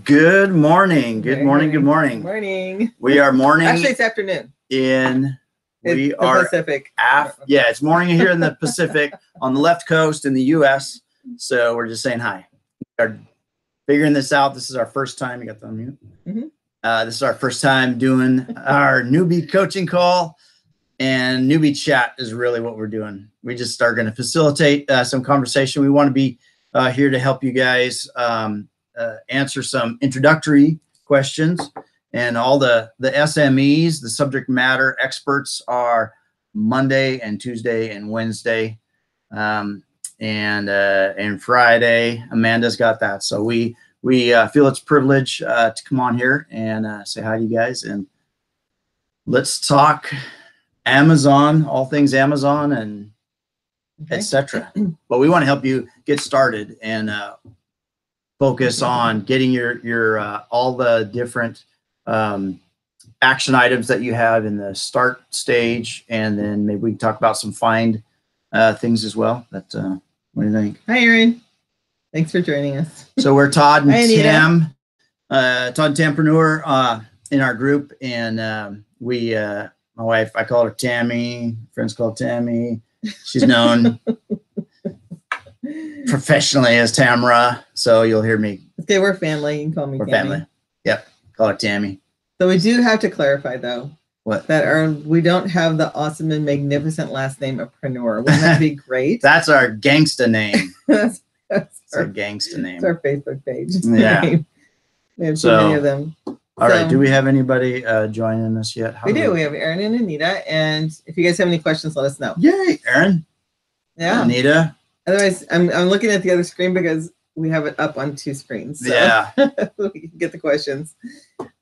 Good morning. Good morning. Good morning. Morning. We are morning. Actually, it's afternoon. We are Pacific. Yeah, it's morning here in the Pacific on the left coast in the U.S. So we're just saying hi. We are figuring this out. This is our first time. You got the unmute. This is our first time doing our newbie coaching call, and newbie chat is really what we're doing. We just are going to facilitate some conversation. We want to be here to help you guys answer some introductory questions, and all the SMEs, the subject matter experts, are Monday and Tuesday and Wednesday, and Friday. Amanda's got that, so we feel it's a privilege to come on here and say hi to you guys, and let's talk Amazon, all things Amazon, and etc. But we want to help you get started and focus on getting your all the different action items that you have in the start stage, and then maybe we can talk about some find things as well. What do you think? Hi, Erin. Thanks for joining us. So we're Todd and Tam, Todd and Tampreneur in our group, and my wife, I call her Tammy. Friends call her Tammy. She's known professionally as Tamra, so you'll hear me. Okay, we're family. You can call me Tammy. Family. Yep, call her Tammy. So we do have to clarify, though, that we don't have the awesome and magnificent last name of Preneur. Wouldn't that be great? That's our gangsta name. that's our gangsta name. It's our Facebook page. Yeah. We have so many of them. All right. Do we have anybody joining us yet? We do. We have Erin and Anita. And if you guys have any questions, let us know. Yay, Erin. Yeah. Anita. Otherwise, I'm looking at the other screen because we have it up on two screens. So yeah. we can get the questions.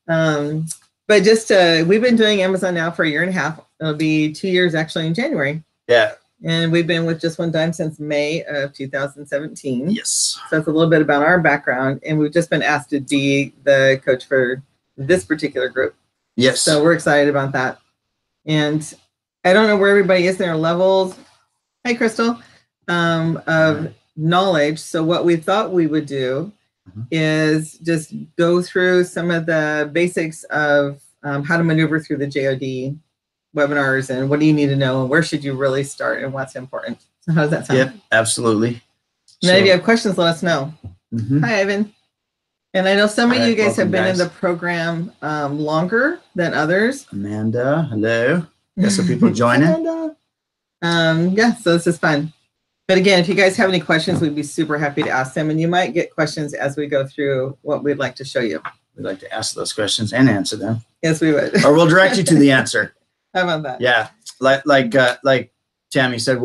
But just we've been doing Amazon now for 1.5 years. It'll be 2 years actually in January. Yeah. And we've been with Just One Dime since May of 2017. Yes. So that's a little bit about our background. And we've just been asked to be the coach for this particular group. Yes. So we're excited about that. And I don't know where everybody is in their levels. Hi, Crystal. Of knowledge. So what we thought we would do is just go through some of the basics of how to maneuver through the JOD webinars, and what do you need to know, and where should you really start, and what's important. So how does that sound? Yep, absolutely. And then if you have questions, let us know. Hi, Ivan. And I know some of you guys have been in the program longer than others. Amanda, hello. Got some people joining. Yeah, so this is fun. But again, if you guys have any questions, we'd be super happy to ask them. And you might get questions as we go through what we'd like to show you. We'd like to ask those questions and answer them. Yes, we would. Or we'll direct you to the answer. How about that? Yeah, like Tammy said,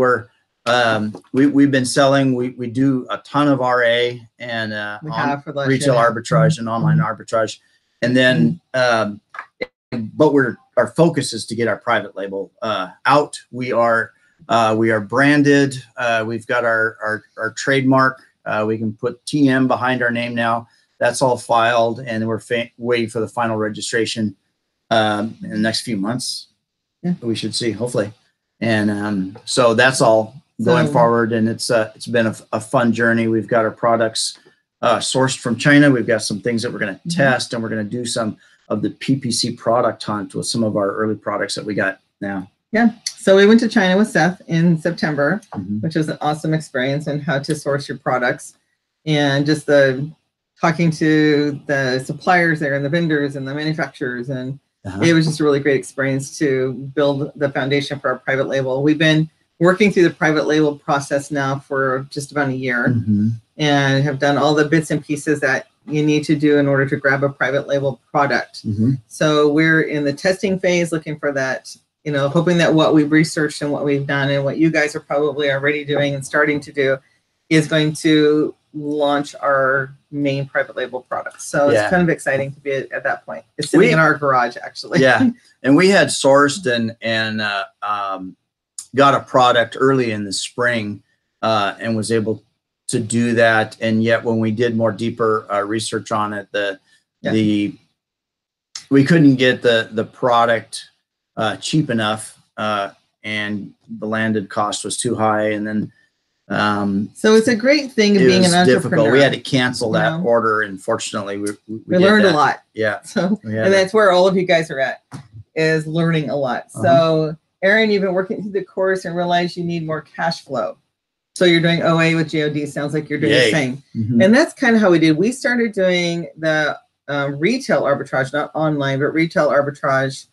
we've been selling. We do a ton of RA and retail arbitrage and online arbitrage, and then but our focus is to get our private label out. We are branded. We've got our trademark. We can put TM behind our name now. That's all filed, and we're waiting for the final registration in the next few months. Yeah. We should see, hopefully. And so that's all going forward, and it's been a fun journey. We've got our products sourced from China. We've got some things that we're going to test, and we're going to do some of the PPC product hunt with some of our early products that we got now. Yeah. So we went to China with Seth in September, which was an awesome experience, and how to source your products, and just talking to the suppliers there, and the vendors and the manufacturers, and it was just a really great experience to build the foundation for our private label. We've been working through the private label process now for just about 1 year, and have done all the bits and pieces that you need to do in order to grab a private label product. So we're in the testing phase, looking for that, hoping that what we've researched and what we've done and what you guys are probably already doing and starting to do is going to launch our main private label products. So it's kind of exciting to be at that point. It's sitting in our garage, actually. Yeah. And we had sourced and got a product early in the spring and was able to do that. And yet when we did more deeper research on it, we couldn't get the product cheap enough, and the landed cost was too high. And then So it's a great thing of being an entrepreneur. Difficult. We had to cancel that order, and fortunately, we learned a lot. Yeah. So and that's where all of you guys are at, is learning a lot. So Aaron, you've been working through the course and realized you need more cash flow. So you're doing OA with JOD. Sounds like you're doing the same. And that's kind of how we did. We started doing the retail arbitrage, not online, but retail arbitrage.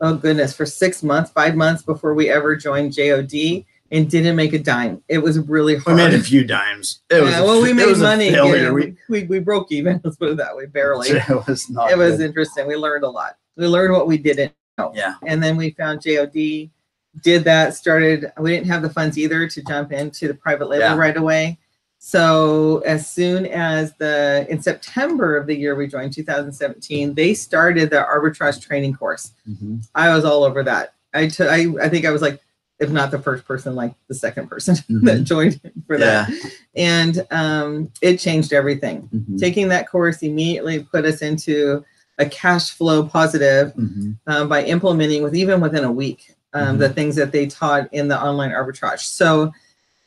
Oh goodness, for 6 months, 5 months before we ever joined JOD, and didn't make a dime. It was really hard. We made a few dimes. We made money. We broke even. Let's put it that way, barely. It was not. It was interesting. We learned a lot. We learned what we didn't know. Yeah. And then we found JOD. Did that. Started. We didn't have the funds either to jump into the private label right away. So as soon as in September of the year we joined, 2017, they started the arbitrage training course. I was all over that. I think I was like, if not the first person, like the second person that joined for that. And it changed everything. Taking that course immediately put us into a cash flow positive by implementing even within a week the things that they taught in the online arbitrage. So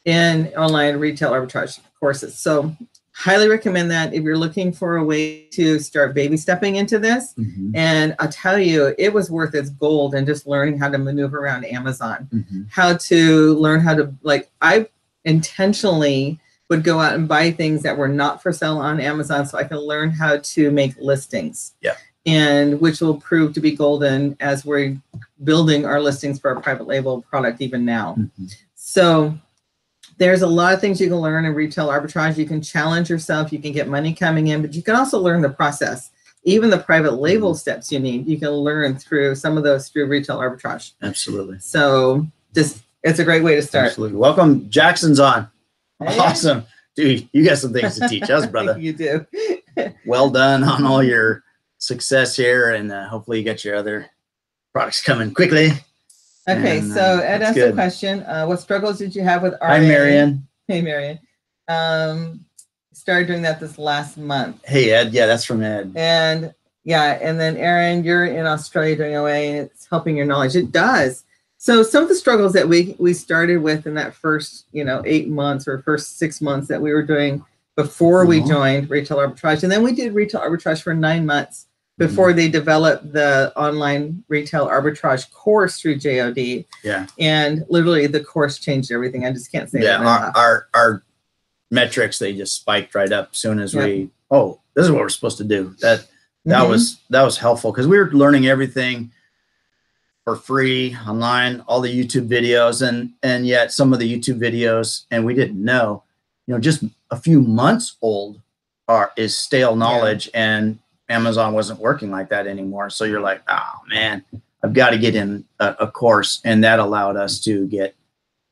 in online retail arbitrage courses. So highly recommend that if you're looking for a way to start baby stepping into this. And I'll tell you, it was worth its gold in just learning how to maneuver around Amazon, how to learn how to, like, I intentionally would go out and buy things that were not for sale on Amazon so I can learn how to make listings. And which will prove to be golden as we're building our listings for our private label product even now. So there's a lot of things you can learn in retail arbitrage. You can challenge yourself. You can get money coming in, but you can also learn the process. Even the private label steps you need, you can learn through some of those through retail arbitrage. Absolutely. So it's a great way to start. Absolutely. Welcome. Jackson's on. Hey. Awesome. Dude, you got some things to teach us, brother. You do. Well done on all your success here, and hopefully you get your other products coming quickly. Okay, so Ed asked a question. What struggles did you have with RA? Hi, Marion. Hey, Marion. Started doing that this last month. Hey, Ed. Yeah, that's from Ed. And then Aaron, you're in Australia doing OA, and it's helping your knowledge. It does. So some of the struggles that we started with in that first 8 months or first 6 months that we were doing before we joined retail arbitrage, and then we did retail arbitrage for 9 months before they developed the online retail arbitrage course through JOD. Yeah. And literally the course changed everything. I just can't say that enough. Our metrics, they just spiked right up as soon as this is what we're supposed to do. That was helpful because we were learning everything for free online, all the YouTube videos, and yet some of the YouTube videos, and we didn't know, just a few months old is stale knowledge, and Amazon wasn't working like that anymore. So you're like, oh man, I've got to get in a course. And that allowed us to get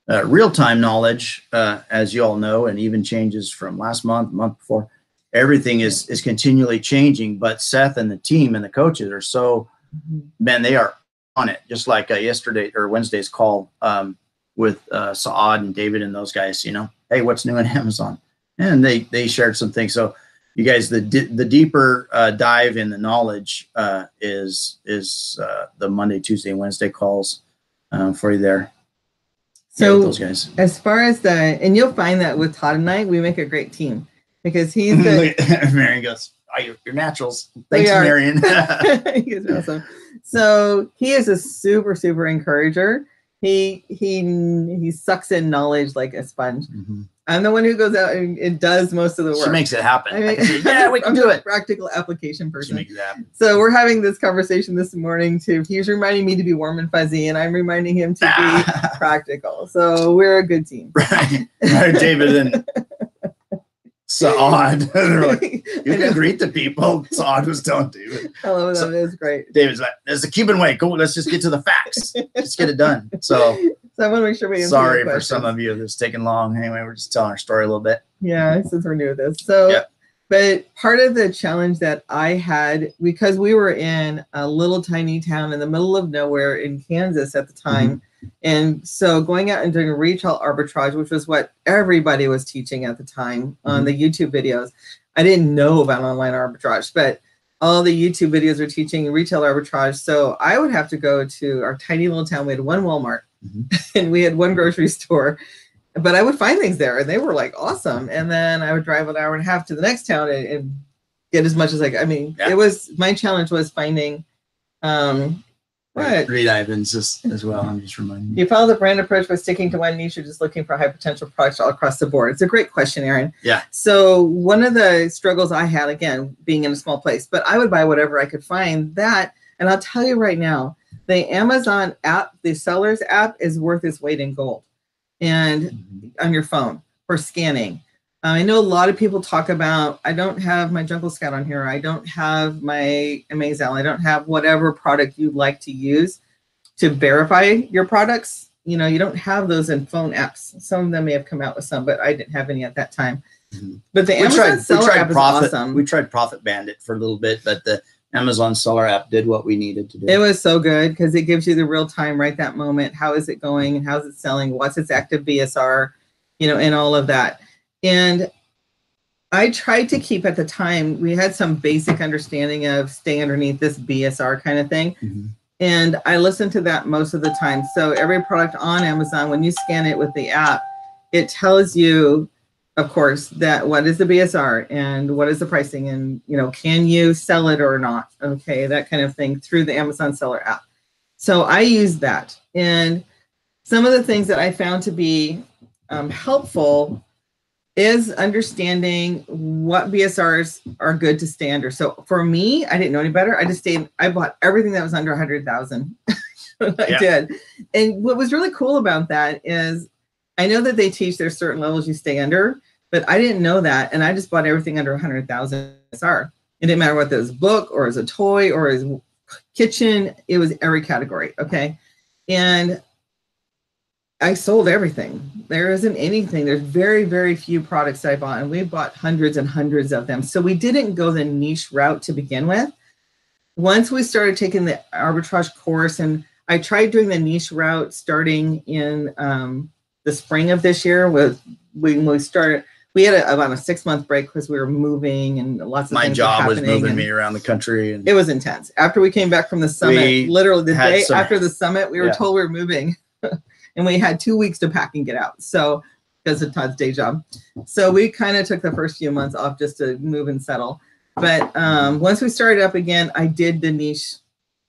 real-time knowledge, as you all know, and even changes from last month before. Everything is continually changing, but Seth and the team and the coaches are so, man, they are on it. Just like yesterday or Wednesday's call with Saad and David and those guys, hey, what's new in Amazon? And they shared some things. So you guys, the deeper dive in the knowledge is the Monday, Tuesday, and Wednesday calls for you there. So those guys. As far as and you'll find that with Todd and I, we make a great team because he's Marion goes, oh, you're naturals. Thanks, Marion. He's awesome. So he is a super, super encourager. He sucks in knowledge like a sponge. I'm the one who goes out and does most of the work. She makes it happen. We can do it. Practical application person. She makes it happen. So we're having this conversation this morning too. He's reminding me to be warm and fuzzy, and I'm reminding him to be practical. So we're a good team. Right, David and Saad. They're like, you can greet the people. Saad was telling David. Hello, that is great. David's like, there's the Cuban way. Cool, let's just get to the facts. Just get it done. So I want to make sure we answer sorry for some of you if it's taking long. Anyway, we're just telling our story a little bit. Yeah, since we're new at this. So, but part of the challenge that I had, because we were in a little tiny town in the middle of nowhere in Kansas at the time, and so going out and doing retail arbitrage, which was what everybody was teaching at the time on the YouTube videos. I didn't know about online arbitrage, but all the YouTube videos are teaching retail arbitrage. So I would have to go to our tiny little town. We had one Walmart and we had one grocery store. but I would find things there, and they were like awesome. And then I would drive an hour and a half to the next town and get as much as I mean, it was, my challenge was finding, Reed Ivins as well. I'm just reminding you. You follow the brand approach by sticking to one niche or just looking for high potential products all across the board? It's a great question, Aaron. Yeah. So one of the struggles I had, again, being in a small place, but I would buy whatever I could find that. And I'll tell you right now, the Amazon app, the seller's app, is worth its weight in gold, and on your phone for scanning. I know a lot of people talk about, I don't have my Jungle Scout on here. I don't have my Amazal. I don't have whatever product you'd like to use to verify your products. You know, you don't have those in phone apps. Some of them may have come out with some, but I didn't have any at that time. But the Amazon seller app is awesome. We tried Profit Bandit for a little bit, but the Amazon seller app did what we needed to do. It was so good because it gives you the real time, right that moment. How is it going and how's it selling? What's its active BSR, you know, and all of that. And I tried to keep, at the time, we had some basic understanding of stay underneath this BSR kind of thing. And I listened to that most of the time. So every product on Amazon, when you scan it with the app, it tells you, of course, that what is the BSR and what is the pricing, and, you know, can you sell it or not? Okay, that kind of thing through the Amazon seller app. So I used that. And some of the things that I found to be helpful is understanding what BSRs are good to standard. So for me, I didn't know any better. I bought everything that was under 100,000. I did. And what was really cool about that is I know that they teach there's certain levels you stay under, but I didn't know that. And I just bought everything under 100,000 BSR. It didn't matter whether it was a book or as a toy or as kitchen, it was every category. Okay. And I sold everything. There isn't anything. There's very, very few products that I bought, and we bought hundreds and hundreds of them. So we didn't go the niche route to begin with. Once we started taking the arbitrage course, and I tried doing the niche route starting in the spring of this year. When we started, we had about a 6-month break because we were moving and lots of things. My job was moving me around the country, and it was intense. After we came back from the summit, literally the day after the summit, we were told we were moving. And we had 2 weeks to pack and get out. So, because of Todd's day job. So we kind of took the first few months off just to move and settle. But once we started up again, I did the niche.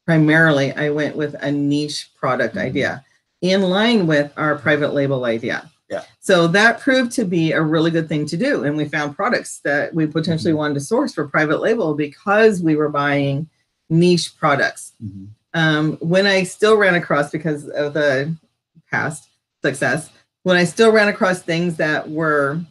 Primarily, I went with a niche product idea in line with our private label idea. Yeah. So that proved to be a really good thing to do. And we found products that we potentially wanted to source for private label because we were buying niche products. When I still ran across, because of the past success, when I still ran across things that were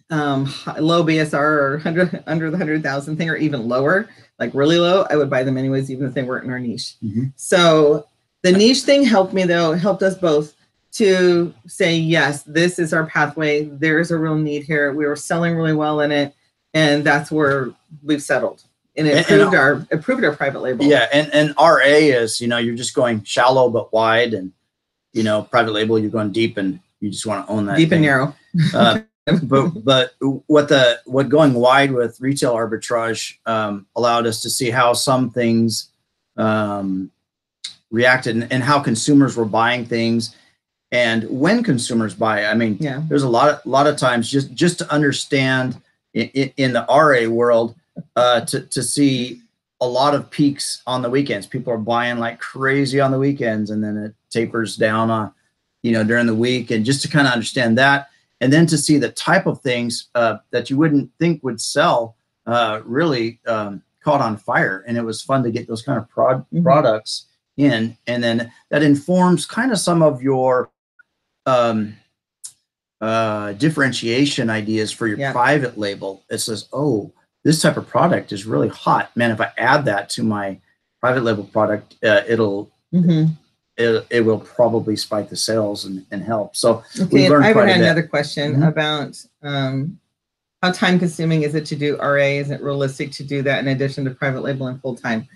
low BSR or under the 100,000 thing, or even lower, like really low, I would buy them anyways, even if they weren't in our niche. So the niche thing helped me, though, helped us both to say, yes, this is our pathway. There's a real need here. We were selling really well in it, and that's where we've settled. And it proved our private label. Yeah, and RA is, you know, you're just going shallow but wide, and you know, private label, you're going deep, and you just want to own that deep and narrow. But what going wide with retail arbitrage allowed us to see how some things reacted, and how consumers were buying things, and when consumers buy. I mean, there's a lot of times just to understand in the RA world to see a lot of peaks on the weekends. People are buying like crazy on the weekends, and then it tapers down on, you know, during the week, and just to kind of understand that, and then to see the type of things that you wouldn't think would sell really caught on fire. And it was fun to get those kind of products in, and then that informs kind of some of your differentiation ideas for your private label. It says, oh, this type of product is really hot, man. If I add that to my private label product, it will probably spike the sales and help. So we learned quite a bit. I have another question about how time consuming is it to do RA? Is it realistic to do that in addition to private label and full time?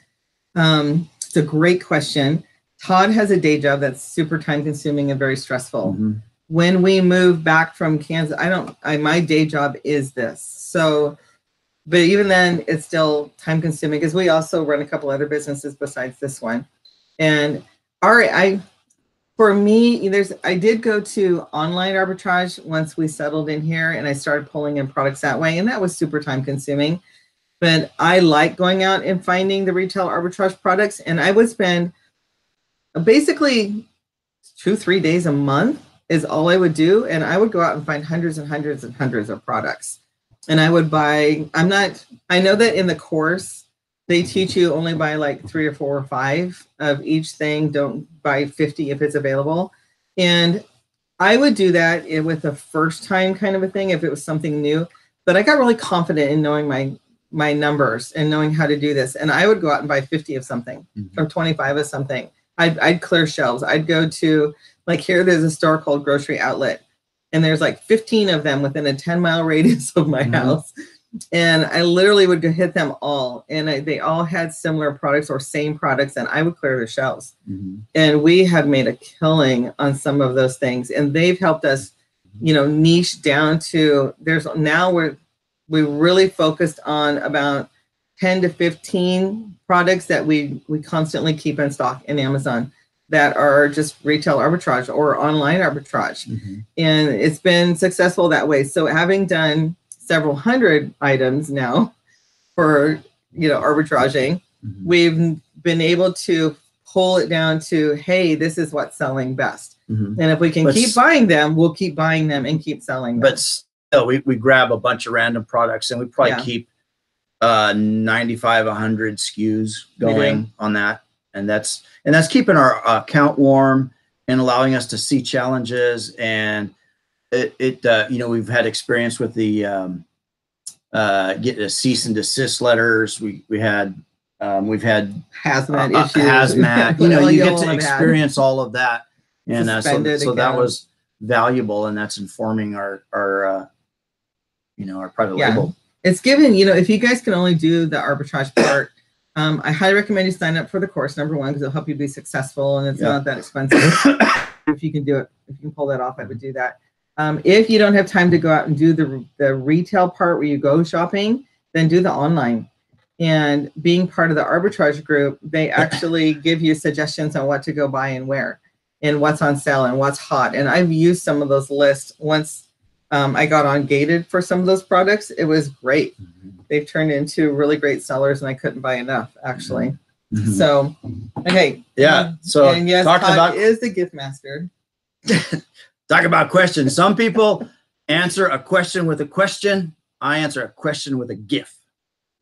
It's a great question. Todd has a day job that's super time consuming and very stressful. When we moved back from Kansas, my day job is this. So, but even then, it's still time consuming because we also run a couple other businesses besides this one. And for For me, I did go to online arbitrage once we settled in here, and I started pulling in products that way, and that was super time consuming. But I like going out and finding the retail arbitrage products, and I would spend basically 2-3 days a month is all I would do, and I would go out and find hundreds and hundreds and hundreds of products. And I would buy, I know that in the course, they teach you only buy like 3 or 4 or 5 of each thing. Don't buy 50 if it's available. And I would do that with a first time kind of a thing if it was something new. But I got really confident in knowing my numbers and knowing how to do this. And I would go out and buy 50 of something or 25 of something. I'd clear shelves. I'd go to, like here, there's a store called Grocery Outlet. And there's like 15 of them within a 10-mile radius of my house. And I literally would go hit them all. And they all had similar products or same products. And I would clear the shelves. And we have made a killing on some of those things. And they've helped us, niche down to, we really focused on about 10 to 15 products that we constantly keep in stock in Amazon that are just retail arbitrage or online arbitrage. And it's been successful that way. So having done several hundred items now for, arbitraging, we've been able to pull it down to, hey, this is what's selling best. And if we can keep buying them, we'll keep buying them and keep selling them. But still, we grab a bunch of random products and we probably keep 95, 100 SKUs going on that. And that's keeping our account warm and allowing us to see challenges. And we've had experience with the getting a cease and desist letters. We've had hazmat issues. Hazmat. You get to experience all of that, and so that was valuable, and that's informing our private label. It's given, if you guys can only do the arbitrage part. I highly recommend you sign up for the course, number one, because it'll help you be successful and it's not that expensive. If you can do it, if you can pull that off, I would do that. If you don't have time to go out and do the retail part where you go shopping, then do the online. And being part of the arbitrage group, they actually give you suggestions on what to go buy and where, and what's on sale and what's hot. And I've used some of those lists once. I got on Gated for some of those products. It was great. They've turned into really great sellers, and I couldn't buy enough, actually. So, okay. Yeah. So, and yes, Todd is the gift master. Talk about questions. Some people answer a question with a question. I answer a question with a GIF.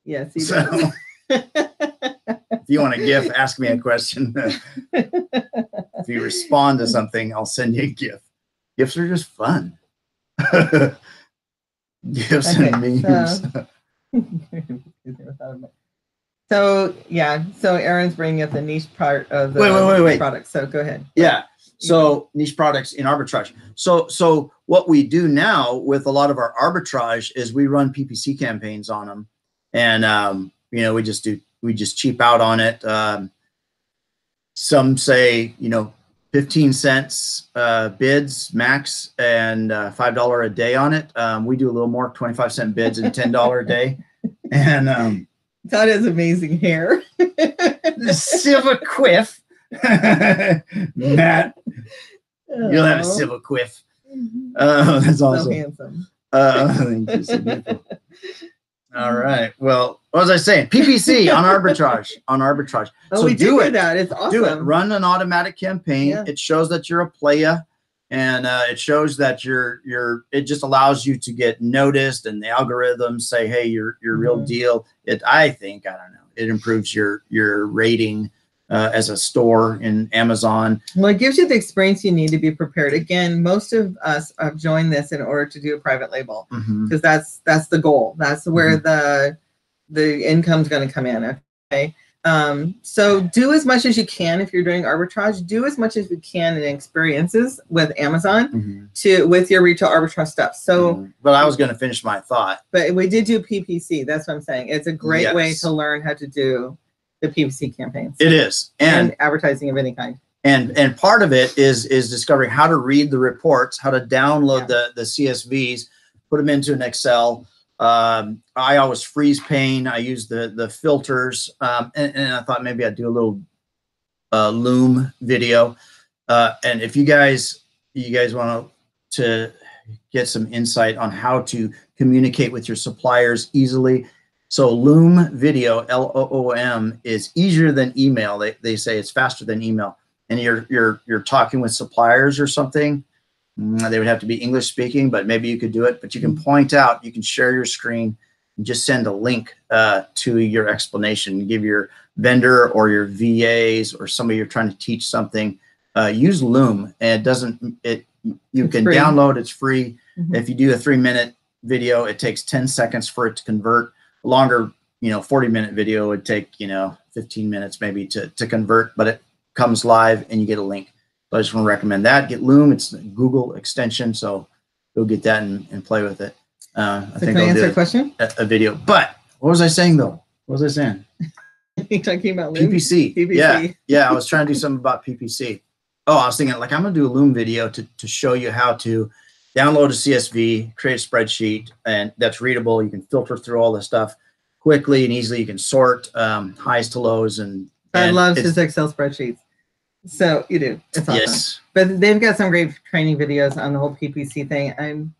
Yes, he does. If you want a GIF, ask me a question. If you respond to something, I'll send you a GIF. GIFs are just fun. GIFs and memes. So Aaron's bringing up the niche part of the product. So go ahead. Yeah. So niche products in arbitrage. So what we do now with a lot of our arbitrage is we run PPC campaigns on them, and we just cheap out on it. Some say 15 cents bids max and $5 a day on it. We do a little more, 25-cent bids and $10 a day. And Todd has amazing hair. The silver quiff. Matt, you'll have a silver quiff. That's awesome. So handsome. Thank you, so beautiful. All right. Well, what was I saying? PPC on arbitrage. Oh, so we do that. It's awesome. Do it. Run an automatic campaign. Yeah. It shows that you're a playa, and it shows that it just allows you to get noticed, and the algorithms say, hey, you're real deal. I don't know. It improves your rating as a store in Amazon. Well, it gives you the experience you need to be prepared. Again, most of us have joined this in order to do a private label, because that's the goal. That's where the income's going to come in. Okay. So do as much as you can. If you're doing arbitrage, do as much as you can in experiences with Amazon with your retail arbitrage stuff. So, but I was going to finish my thought. But we did do PPC. That's what I'm saying. It's a great way to learn how to do the PPC campaigns. It is. And advertising of any kind. And part of it is discovering how to read the reports, how to download the CSVs, put them into an Excel. I always freeze pane. I use the filters, and I thought maybe I'd do a little Loom video. And if you guys want to get some insight on how to communicate with your suppliers easily. So Loom video, LOOM, is easier than email. They say it's faster than email. And you're talking with suppliers or something. They would have to be English speaking, but maybe you could do it. But you can point out, you can share your screen and just send a link to your explanation. Give your vendor or your VAs or somebody you're trying to teach something. Use Loom, and you can download. It's free. If you do a 3-minute video, it takes 10 seconds for it to convert. A longer, 40-minute video would take 15 minutes maybe to convert, but it comes live and you get a link. So I just want to recommend that. Get Loom. It's a Google extension, so go get that and play with it. I think I'll answer a question. A video. But what was I saying though? What was I saying? You're talking about Loom? PPC. Yeah. I was trying to do something about PPC. Oh, I was thinking I'm going to do a Loom video to show you how to download a CSV, create a spreadsheet, and that's readable. You can filter through all this stuff quickly and easily. You can sort highs to lows. And I love his Excel spreadsheets. So you do. It's awesome. Yes. But they've got some great training videos on the whole PPC thing.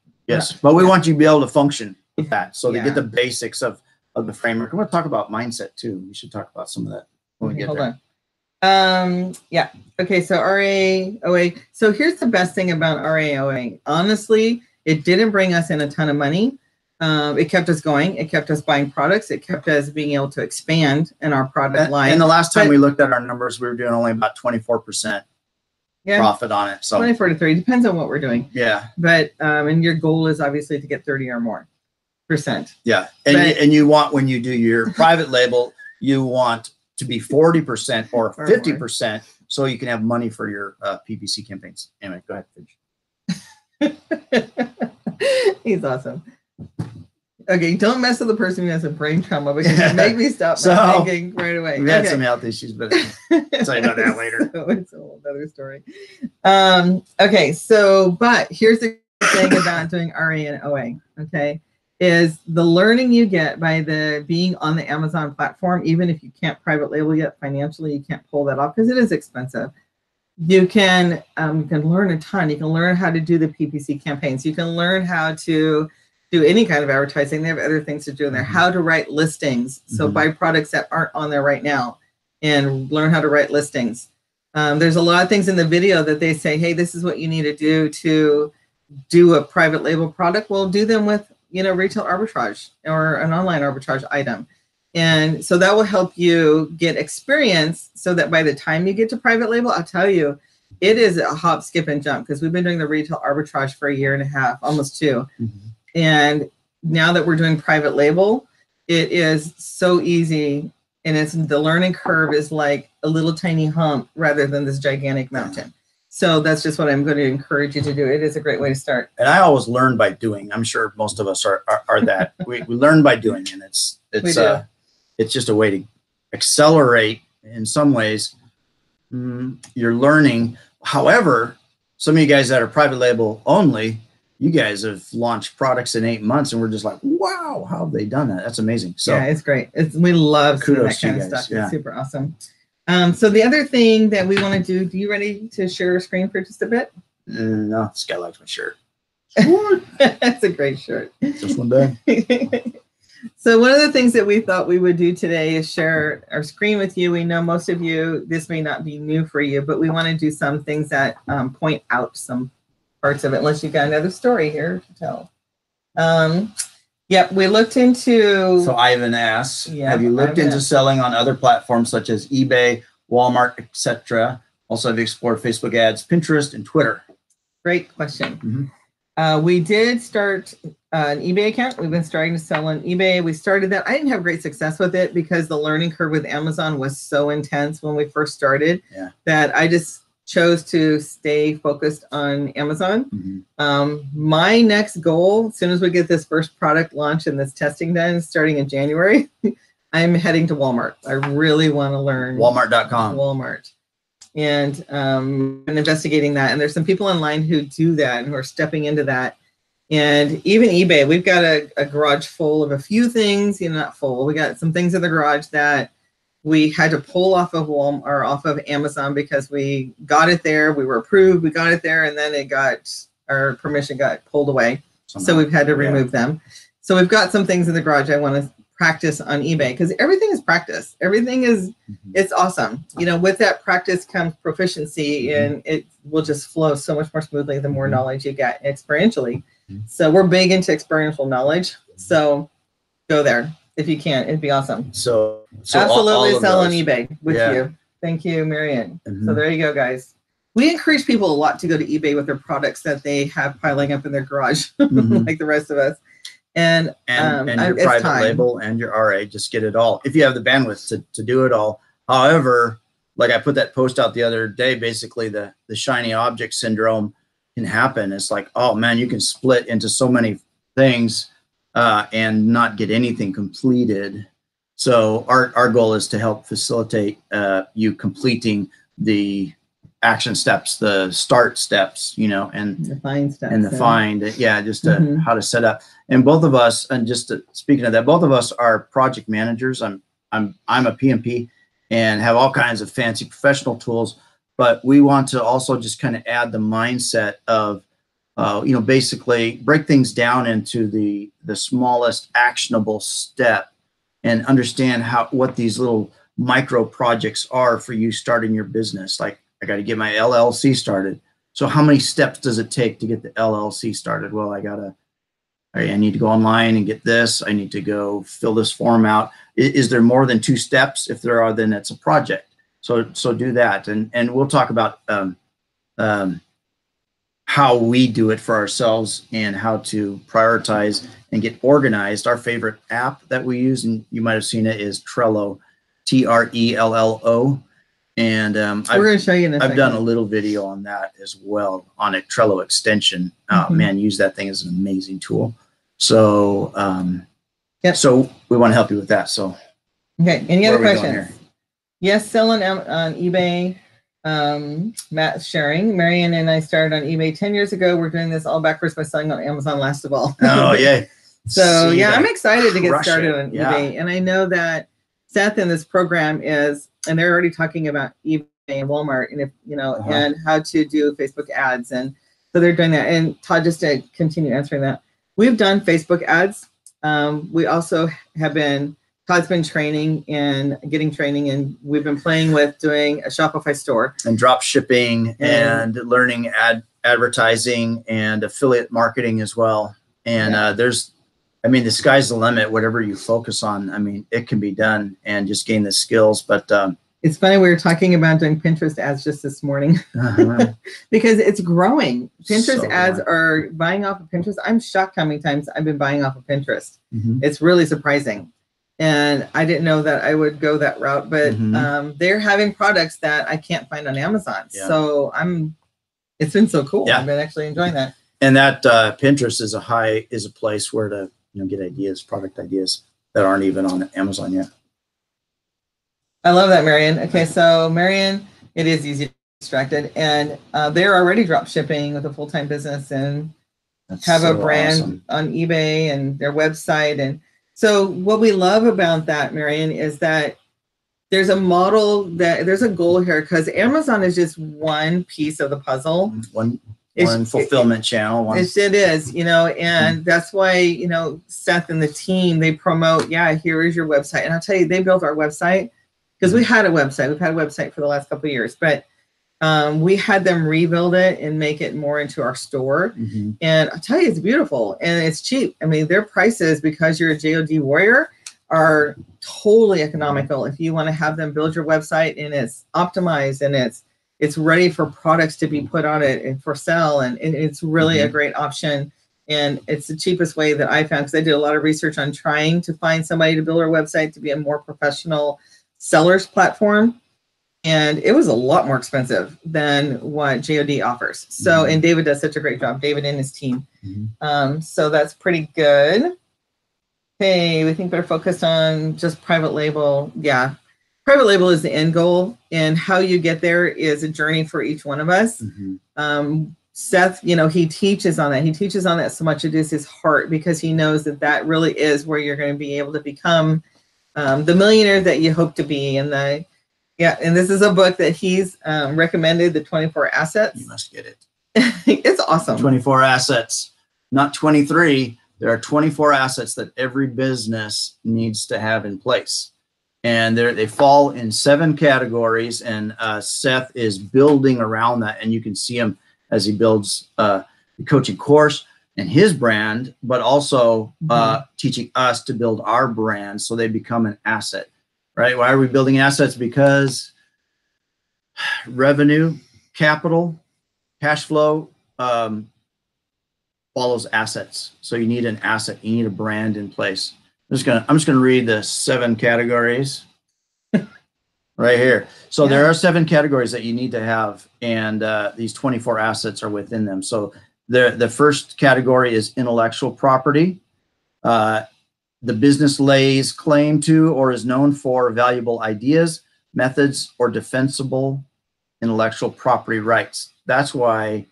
But we want you to be able to function with that. So they get the basics of the framework. I'm going to talk about mindset too. We should talk about some of that when we get there. Yeah. Okay. So RAOA. So here's the best thing about RAOA. Honestly, it didn't bring us in a ton of money. It kept us going. It kept us buying products. It kept us being able to expand in our product line. And the last time we looked at our numbers, we were doing only about 24% profit on it. So 24 to 30 depends on what we're doing. Yeah. But and your goal is obviously to get 30 or more %. Yeah. And you want, when you do your private label, you want to be 40% or 50%, so you can have money for your PPC campaigns. Anyway, go ahead, finish. He's awesome. Okay, don't mess with the person who has a brain trauma, because you make me stop thinking right away. We had some health issues, but I'll tell you about that later. So it's a whole other story. Okay, so but here's the thing about doing RA and OA. Okay, is the learning you get by being on the Amazon platform, even if you can't private label yet financially, you can't pull that off because it is expensive. You can learn a ton. You can learn how to do the PPC campaigns. You can learn how to do any kind of advertising. They have other things to do in there. How to write listings. So buy products that aren't on there right now and learn how to write listings. There's a lot of things in the video that they say, hey, this is what you need to do a private label product. Well, do them with retail arbitrage or an online arbitrage item. And so that will help you get experience so that by the time you get to private label, I'll tell you, it is a hop, skip, and jump, because we've been doing the retail arbitrage for 1.5 years, almost 2. And now that we're doing private label, it is so easy. And the learning curve is like a little tiny hump rather than this gigantic mountain. So that's just what I'm going to encourage you to do. It is a great way to start. And I always learn by doing. I'm sure most of us are that. we learn by doing, and it's just a way to accelerate in some ways your learning. However, some of you guys that are private label only, you guys have launched products in 8 months, and we're just like, wow, how have they done that? That's amazing. So yeah, it's great. We love that kind of stuff. Yeah. It's super awesome. So the other thing that we want to do you ready to share a screen for just a bit? No, this guy likes my shirt. That's a great shirt. Just one day. So one of the things that we thought we would do today is share our screen with you. We know most of you, this may not be new for you, but we want to do some things that point out some parts of it, unless you've got another story here to tell. Yep, we looked into... So Ivan asks, have you looked into selling on other platforms such as eBay, Walmart, etc.? Also, have you explored Facebook ads, Pinterest, and Twitter? Great question. We did start an eBay account. We've been starting to sell on eBay. We started that. I didn't have great success with it because the learning curve with Amazon was so intense when we first started that I just chose to stay focused on Amazon. My next goal, as soon as we get this first product launch and this testing done, starting in January, I'm heading to Walmart. I really want to learn Walmart.com. Walmart. And I'm investigating that. And there's some people online who do that and who are stepping into that. And even eBay, we've got a garage full of a few things, not full. We got some things in the garage that we had to pull off of Walmart or off of Amazon because we got it there. We were approved. We got it there, and then our permission got pulled away. Somehow. So we've had to remove them. So we've got some things in the garage I want to practice on eBay, because everything is practice. Everything is, it's awesome. You know, with that practice comes proficiency, and it will just flow so much more smoothly the more knowledge you get experientially. So we're big into experiential knowledge. So go there if you can. It'd be awesome. So absolutely sell on eBay with you. Thank you, Marianne. So there you go, guys. We encourage people a lot to go to eBay with their products that they have piling up in their garage, like the rest of us. And your private label and your RA, just get it all if you have the bandwidth to do it all. However, like I put that post out the other day, basically the shiny object syndrome can happen. It's like, oh man, you can split into so many things and not get anything completed. So our goal is to help facilitate you completing the action steps, the start steps, you know, and the find steps, and the find, just how to set up. And both of us, and speaking of that, both of us are project managers. I'm a PMP and have all kinds of fancy professional tools, but we want to also just kind of add the mindset of, you know, basically break things down into the smallest actionable step and understand what these little micro projects are for you starting your business. Like, I got to get my LLC started. So how many steps does it take to get the LLC started? Well, I need to go online and get this. I need to go fill this form out. Is there more than 2 steps? If there are, then it's a project. So do that. And we'll talk about how we do it for ourselves and how to prioritize and get organized. Our favorite app that we use, and you might have seen it, is Trello, Trello. And we're going to show you in a second. I've done a little video on that as well on a Trello extension. Man, use that thing as an amazing tool. So, so we want to help you with that. So, okay. Any other questions? Yes, selling on eBay. Matt's sharing. Marianne and I started on eBay 10 years ago. We're doing this all backwards by selling on Amazon last of all. Oh, yeah. So, I'm excited to get started on eBay. And I know that Seth in this program and they're already talking about eBay and Walmart, and and how to do Facebook ads, and so they're doing that. And Todd, just to continue answering that, we've done Facebook ads. We also Todd's been training and getting training, and we've been playing with doing a Shopify store and drop shipping and learning advertising and affiliate marketing as well. And the sky's the limit. Whatever you focus on, it can be done, and just gain the skills. But it's funny, we were talking about doing Pinterest ads just this morning because it's growing. Pinterest ads are buying off of Pinterest. I'm shocked how many times I've been buying off of Pinterest. It's really surprising. And I didn't know that I would go that route, but they're having products that I can't find on Amazon. Yeah. So it's been so cool. Yeah. I've been actually enjoying that. And that Pinterest is a place where to get ideas, product ideas that aren't even on Amazon yet. I love that, Marianne. Okay, so Marianne, it is easy to get distracted, and they're already drop shipping with a full-time business and have a brand on eBay and their website. And so what we love about that, Marianne, is that there's a model, there's a goal here, because Amazon is just one piece of the puzzle. One fulfillment channel. It is, and that's why, Seth and the team, they promote, here is your website. And I'll tell you, they built our website because we had a website. We've had a website for the last couple of years, but we had them rebuild it and make it more into our store. And I'll tell you, it's beautiful and it's cheap. Their prices, because you're a JOD warrior, are totally economical. If you want to have them build your website and it's optimized and it's ready for products to be put on it and for sale, and it's really a great option. And it's the cheapest way that I found, because I did a lot of research on trying to find somebody to build our website to be a more professional seller's platform. And it was a lot more expensive than what JOD offers. So, and David does such a great job, David and his team. So that's pretty good. Hey, we think we're focused on just private label. Yeah. Private label is the end goal, and how you get there is a journey for each one of us. Seth, he teaches on that. He teaches on that so much. It is his heart, because he knows that really is where you're going to be able to become The Millionaire That You Hope to Be. And and this is a book that he's recommended, the 24 Assets. You must get it. It's awesome. 24 assets, not 23. There are 24 assets that every business needs to have in place. And they fall in 7 categories, and Seth is building around that, and you can see him as he builds the coaching course and his brand, but also teaching us to build our brand so they become an asset, right? Why are we building assets? Because revenue, capital, cash flow follows assets. So you need an asset. You need a brand in place. I'm just gonna read the 7 categories right here. So there are 7 categories that you need to have, and these 24 assets are within them. So the first category is intellectual property. The business lays claim to or is known for valuable ideas, methods, or defensible intellectual property rights. That's why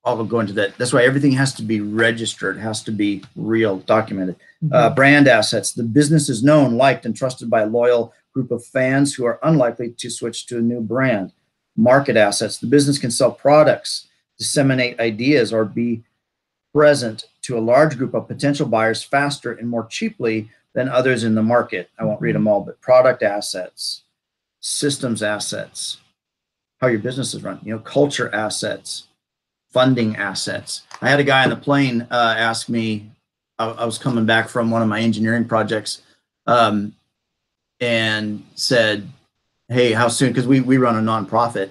I'll go into that. That's why everything has to be registered, has to be real, documented. Brand assets. The business is known, liked, and trusted by a loyal group of fans who are unlikely to switch to a new brand. Market assets. The business can sell products, disseminate ideas, or be present to a large group of potential buyers faster and more cheaply than others in the market. I won't read them all, but product assets, systems assets, how your business is run, culture assets, funding assets. I had a guy on the plane ask me, I was coming back from one of my engineering projects, and said, hey, how soon? Because we run a nonprofit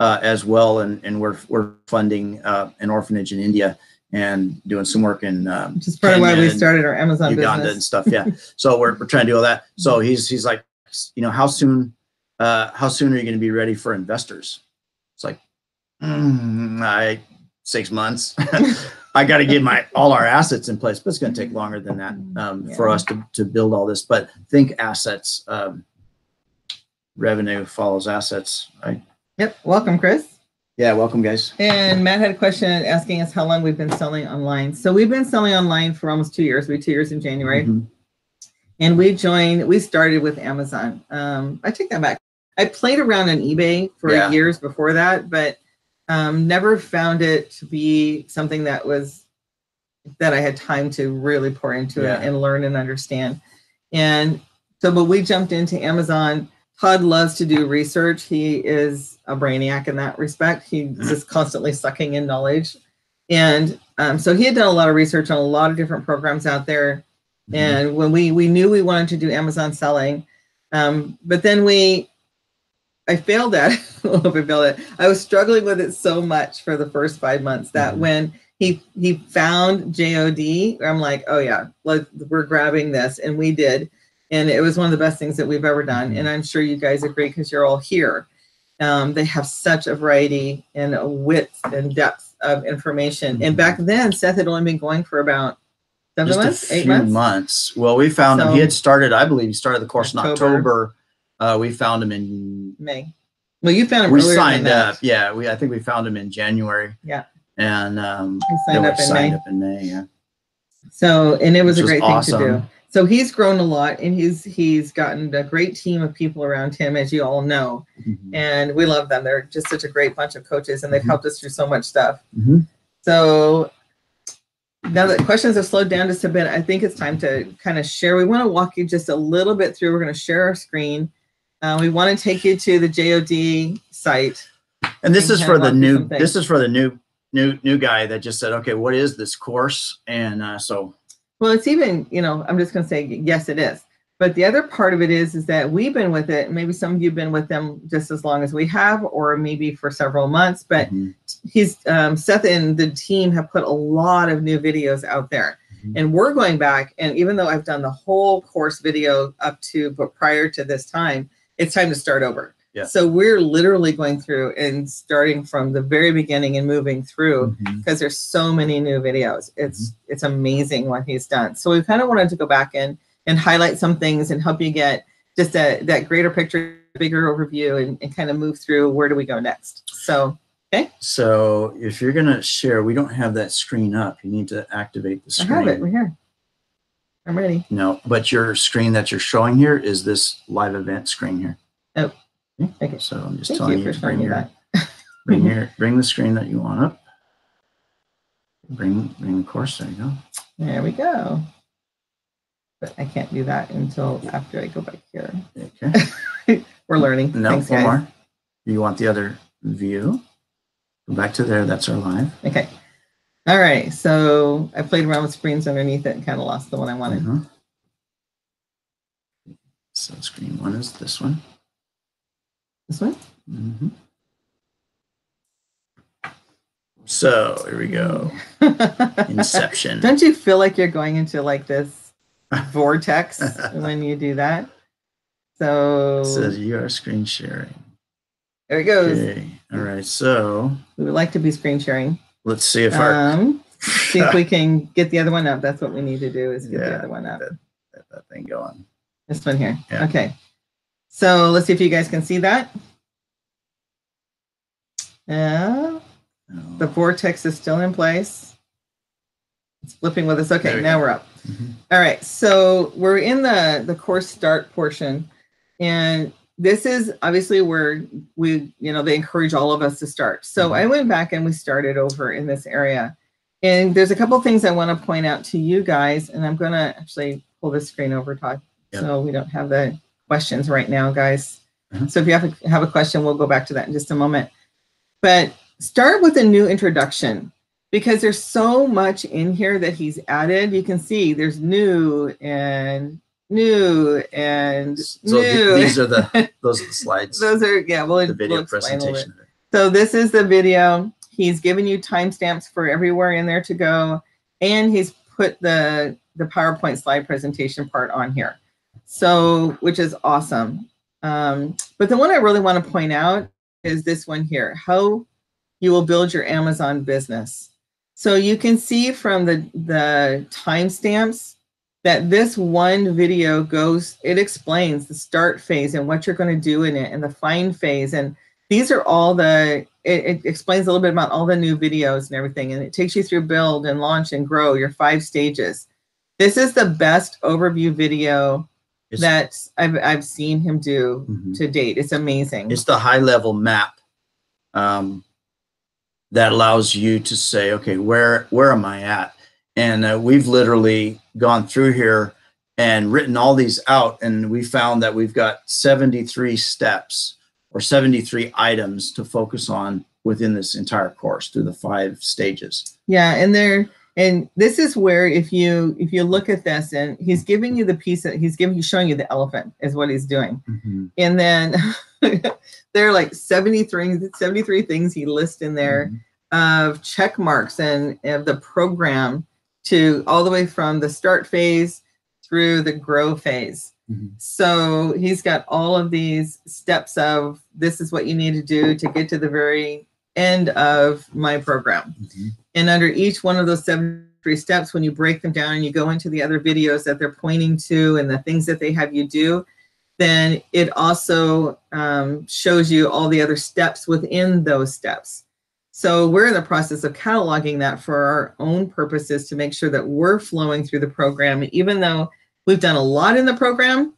as well, and we're funding an orphanage in India and doing some work in which is part of why we started our Amazon Uganda business and stuff. Yeah. So we're trying to do all that. So he's like, how soon are you going to be ready for investors? It's like, 6 months. I got to get all our assets in place, but it's going to take longer than that for us to build all this. But think assets. Revenue follows assets, right? Yep. Welcome, Chris. Yeah, welcome, guys. And Matt had a question asking us how long we've been selling online. So we've been selling online for almost 2 years. We had 2 years in January. And we started with Amazon. I take that back. I played around on eBay for years before that, but never found it to be something that I had time to really pour into it and learn and understand. And so, but we jumped into Amazon. Todd loves to do research. He is a brainiac in that respect. He's just constantly sucking in knowledge. And so he had done a lot of research on a lot of different programs out there. And when we knew we wanted to do Amazon selling, but then I failed at it. I was struggling with it so much for the first 5 months that when he found JOD, I'm like, oh yeah, we're grabbing this. And we did. And it was one of the best things that we've ever done. And I'm sure you guys agree because you're all here. They have such a variety and a width and depth of information. And back then, Seth had only been going for about 7 months, 8 months. Well, we found him. He had started, I believe he started the course in October. We found him in May. Well, you found him we earlier signed than up. that. Yeah, I think we found him in January. Yeah. And we signed up in May. Yeah. So, and it was a great awesome thing to do. So he's grown a lot, and he's gotten a great team of people around him, as you all know, and we love them. They're just such a great bunch of coaches, and they've helped us through so much stuff. So now that questions have slowed down just a bit, I think it's time to kind of share. We want to walk you just a little bit through. We're going to share our screen. We want to take you to the JOD site. And this is for the new. This is for the new guy that just said, "Okay, what is this course?" And well, it's even, I'm just going to say, yes, it is. But the other part of it is that we've been with it. Maybe some of you have been with them just as long as we have, or maybe for several months. But Seth and the team have put a lot of new videos out there. And we're going back. And even though I've done the whole course video but prior to this time, it's time to start over. Yeah. So we're literally going through and starting from the very beginning and moving through because there's so many new videos. It's amazing what he's done. So we kind of wanted to go back and highlight some things and help you get just that greater picture, bigger overview, and kind of move through where do we go next. So, okay. So if you're going to share, we don't have that screen up. You need to activate the screen. I have it right here. I'm ready. No, but your screen that you're showing here is this live event screen here. Oh, okay. So I'm just telling you to bring the screen that you want up. Bring the course. There you go. There we go. But I can't do that until after I go back here. Okay. We're learning. No, thanks, one guys. more. You want the other view? Go back to there. That's our live. Okay. All right. So I played around with screens underneath it and kind of lost the one I wanted. So screen one is this one. This one? So here we go. Inception. Don't you feel like you're going into like this vortex when you do that? So it says you are screen sharing. There it goes. Okay. All right. So we would like to be screen sharing. Let's see if see if we can get the other one up. That's what we need to do is get the other one up. Get that thing going. This one here. Yeah. Okay. So let's see if you guys can see that. The vortex is still in place. It's flipping with us. Okay, now we're up. All right, so we're in the course start portion, and this is obviously where we, they encourage all of us to start. So I went back and we started over in this area, and there's a couple things I want to point out to you guys, and I'm going to actually pull this screen over, Todd, so we don't have the questions right now, guys. So if you have a question, we'll go back to that in just a moment. But start with a new introduction, because there's so much in here that he's added. You can see there's new and new and so new. These are those are the slides. Those are, the video presentation. So this is the video. He's given you timestamps for everywhere in there to go, and he's put the PowerPoint slide presentation part on here. So, which is awesome. But the one I really want to point out is this one here, how you will build your Amazon business. So you can see from the timestamps that this one video it explains the start phase and what you're going to do in it, and the find phase. And these are all it explains a little bit about all the new videos and everything. And it takes you through build and launch and grow your 5 stages. This is the best overview video that I've seen him do to date. It's amazing. It's the high level map that allows you to say, okay, where am I at? And we've literally gone through here and written all these out, and we found that we've got 73 steps or 73 items to focus on within this entire course through the 5 stages. Yeah, and this is where if you look at this, and he's giving you the piece that he's showing you the elephant is what he's doing. And then there are like 73 things he lists in there of check marks and of the program to all the way from the start phase through the grow phase. So he's got all of these steps of this is what you need to do to get to the very end of my program. And under each one of those 73 steps, when you break them down and you go into the other videos that they're pointing to and the things that they have you do, then it also shows you all the other steps within those steps. So we're in the process of cataloging that for our own purposes to make sure that we're flowing through the program, even though we've done a lot in the program.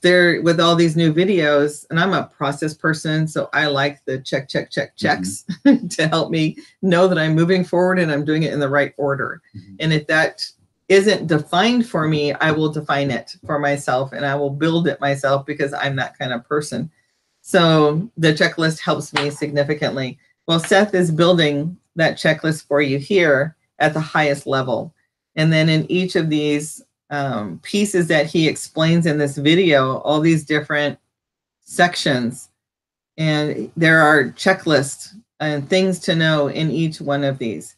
There with all these new videos, and I'm a process person, so I like the checks to help me know that I'm moving forward and I'm doing it in the right order. And if that isn't defined for me, I will define it for myself and I will build it myself, because I'm that kind of person. So the checklist helps me significantly. Well, Seth is building that checklist for you here at the highest level. And then in each of these pieces that he explains in this video, all these different sections, and there are checklists and things to know in each one of these.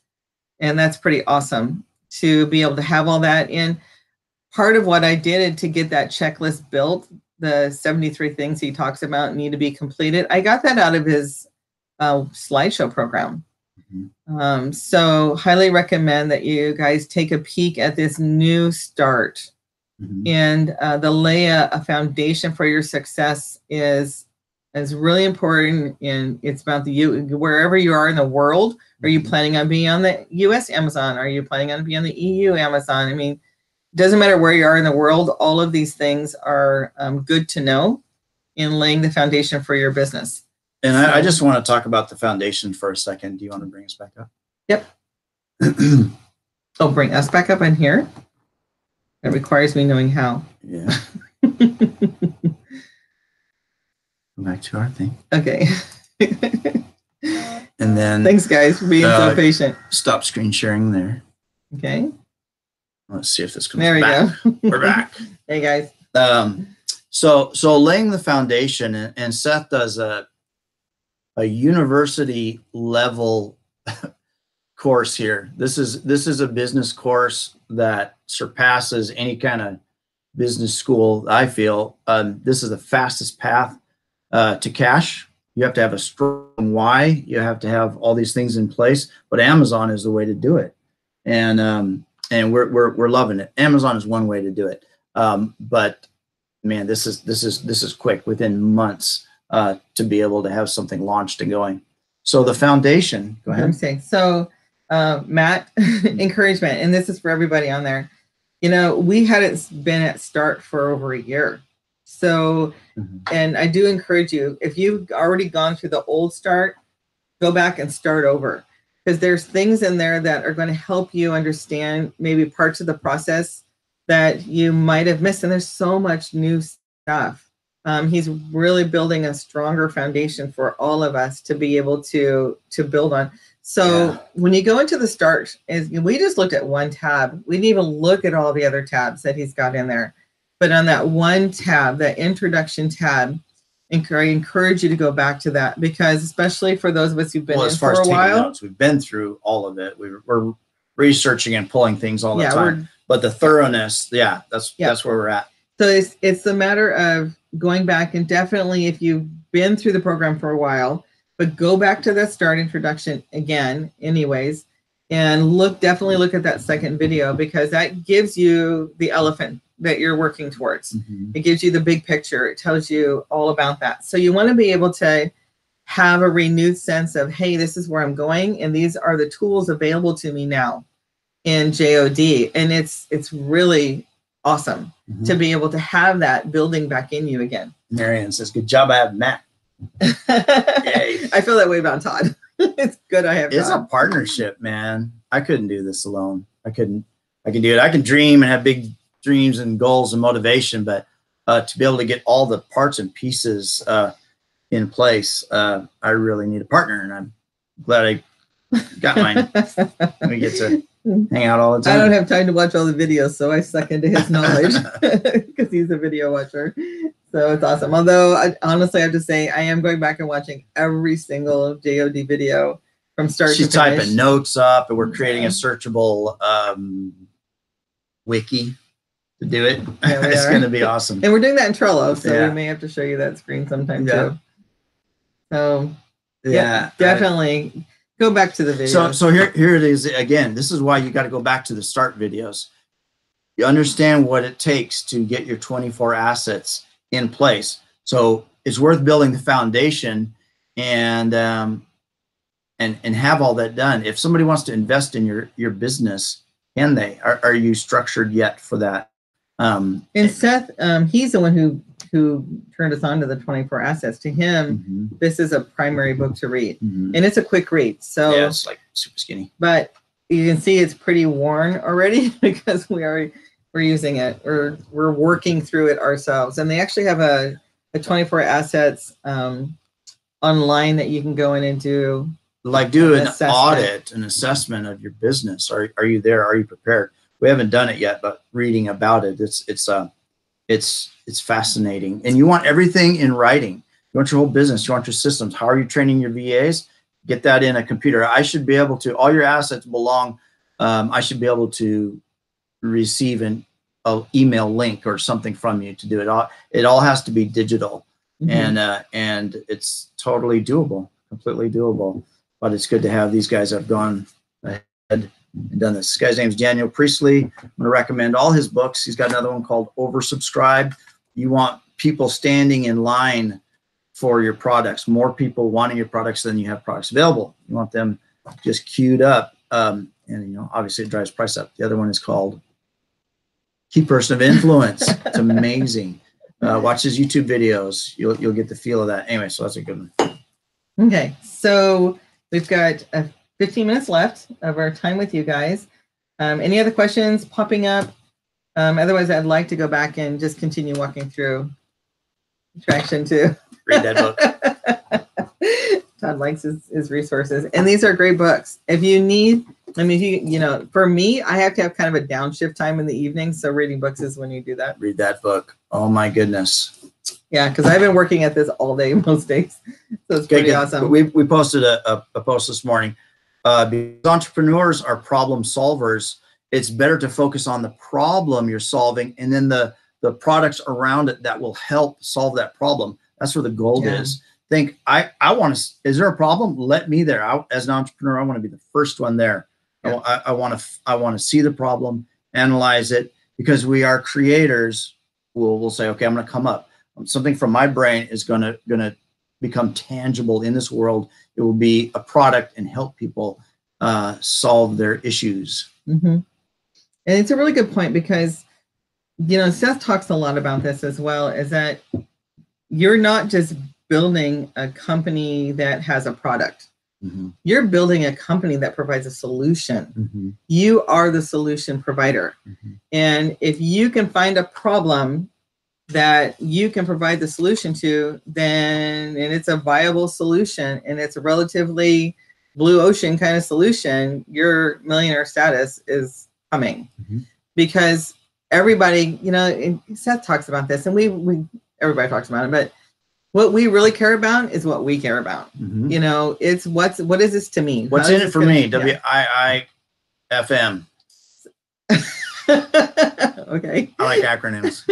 And that's pretty awesome to be able to have all that in. Part of what I did to get that checklist built, the 73 things he talks about need to be completed, I got that out of his slideshow program. So highly recommend that you guys take a peek at this new start. And the lay a foundation for your success is really important. And it's about wherever you are in the world. Are you planning on being on the US Amazon? Are you planning on being on the EU Amazon? I mean, doesn't matter where you are in the world, all of these things are good to know in laying the foundation for your business. And I just want to talk about the foundation for a second. Do you want to bring us back up? Yep. Oh, bring us back up in here? It requires me knowing how. Yeah. Go back to our thing. Okay. And then thanks, guys, for being so patient. Stop screen sharing there. Okay. Let's see if this comes there we back. Go. We're back. Hey, guys. So laying the foundation, and Seth does a university level course here. This is a business course that surpasses any kind of business school, I feel. This is the fastest path to cash. You have to have a strong why. You have to have all these things in place, but Amazon is the way to do it. And we're loving it. Amazon is one way to do it. But man, this is quick, within months, to be able to have something launched and going. So the foundation, go ahead. So Matt, encouragement, and this is for everybody on there. You know, we hadn't been at Start for over a year. So, and I do encourage you, if you've already gone through the old Start, go back and start over, because there's things in there that are going to help you understand maybe parts of the process that you might have missed. And there's so much new stuff. He's really building a stronger foundation for all of us to be able to build on. So when you go into the Start, we just looked at one tab. We didn't even look at all the other tabs that he's got in there. But on that one tab, that introduction tab, I encourage you to go back to that, because especially for those of us who've been in for a while. Notes, we've been through all of it. We're researching and pulling things all the time. But the thoroughness, that's where we're at. So it's a matter of going back, and definitely if you've been through the program for a while, but go back to that Start introduction again anyways, and definitely look at that second video, because that gives you the elephant that you're working towards. It gives you the big picture. It tells you all about that. So you want to be able to have a renewed sense of, hey, this is where I'm going, and these are the tools available to me now in JOD. And it's really awesome to be able to have that building back in you again. Marianne says, good job, I have Matt. Yay. I feel that way about Todd. It's good I have It's Todd. A partnership, man. I couldn't do this alone. I can do it. I can dream and have big dreams and goals and motivation, but to be able to get all the parts and pieces in place, I really need a partner, and I'm glad I got mine. We get to hang out all the time. I don't have time to watch all the videos, so I suck into his knowledge because he's a video watcher. So it's awesome. Although honestly, I have to say, I am going back and watching every single JOD video from start to finish. She's typing notes up, and we're creating a searchable wiki to do it. It's going to be awesome. And we're doing that in Trello, so we may have to show you that screen sometime too. So definitely go back to the video. So here it is again. This is why you got to go back to the Start videos. You understand what it takes to get your 24 assets in place. So it's worth building the foundation and have all that done. If somebody wants to invest in your business, can they? Are you structured yet for that? And Seth, he's the one who turned us on to the 24 assets. To him, this is a primary book to read, and it's a quick read. So yeah, it's like super skinny. But you can see it's pretty worn already because we're using it. We're working through it ourselves, and they actually have a 24 assets online that you can go in and do. Like do an audit, an assessment of your business. Are you there? Are you prepared? We haven't done it yet, but reading about it, it's fascinating. And you want everything in writing. You want your whole business. You want your systems. How are you training your VAs? Get that in a computer. I should be able to. All your assets belong. I should be able to receive an email link or something from you to do it all. It all has to be digital, and it's totally doable, completely doable. But it's good to have these guys that have gone ahead and done this. This guy's name is Daniel Priestley. I'm going to recommend all his books. He's got another one called Oversubscribed. You want people standing in line for your products, more people wanting your products than you have products available. You want them just queued up, and obviously it drives price up. The other one is called Key person of influence. It's amazing. Watch his YouTube videos. You'll get the feel of that. Anyway, so that's a good one. Okay, so we've got 15 minutes left of our time with you guys. Any other questions popping up? Otherwise, I'd like to go back and just continue walking through Attraction to. Read that book. Todd likes his resources, and these are great books. If you need, I mean, you know, for me, I have to have kind of a downshift time in the evening, so reading books is when you do that. Read that book. Oh my goodness. Yeah, because I've been working at this all day most days, so it's pretty awesome. We posted a post this morning. Because entrepreneurs are problem solvers, it's better to focus on the problem you're solving, and then the products around it that will help solve that problem. That's where the gold is. Think, I want to, is there a problem? Let me there. As an entrepreneur, I want to be the first one there. Yeah. I want to see the problem, analyze it, because we are creators. We'll say, okay, I'm going to come up. Something from my brain is going to become tangible in this world. It will be a product and help people solve their issues. Mm-hmm. And it's a really good point, because, you know, Seth talks a lot about this as well, is that you're not just building a company that has a product. Mm-hmm. You're building a company that provides a solution. Mm-hmm. You are the solution provider. Mm-hmm. And if you can find a problem that you can provide the solution to, then, and it's a viable solution, and it's a relatively blue ocean kind of solution, your millionaire status is coming. Mm-hmm. Because everybody, you know, and Seth talks about this, and everybody talks about it, but what we really care about is what we care about. Mm-hmm. You know, it's what is this to me? What's in it for me? WIIFM. Okay. I like acronyms.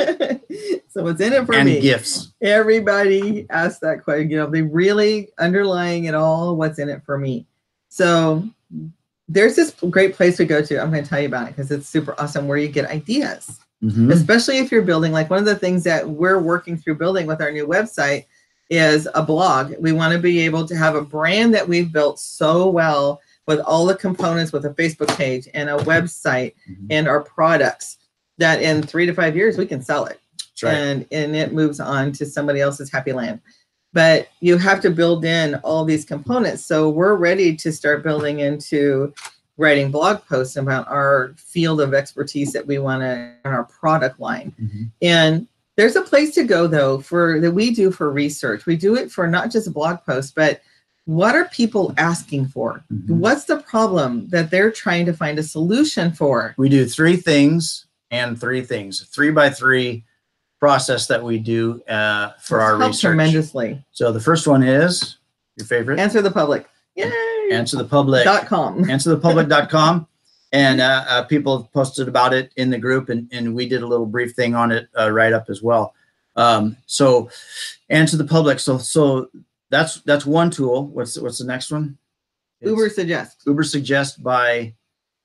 So what's in it for me? And gifts. Everybody asks that question. You know, they really underlying it all. What's in it for me? So there's this great place to go to. I'm going to tell you about it because it's super awesome, where you get ideas. Mm-hmm. Especially if you're building, like one of the things that we're working through building with our new website is a blog. We want to be able to have a brand that we've built so well with all the components, with a Facebook page and a website, mm-hmm. and our products, that in 3 to 5 years we can sell it. That's right. And it moves on to somebody else's happy land. But you have to build in all these components. So we're ready to start building into writing blog posts about our field of expertise that we want to, in our product line. Mm-hmm. And there's a place to go, though, that we do for research. We do it for not just blog posts, but what are people asking for? Mm-hmm. What's the problem that they're trying to find a solution for? We do 3 things and 3 things, 3x3 process that we do for our research. Tremendously. So the first one is your favorite. Answer the public. Yay! AnswerThePublic.com. AnswerThePublic.com. And people have posted about it in the group, and we did a little brief thing on it right up as well. So Answer the Public. So that's one tool. What's the next one? Uber Suggest. Uber Suggest by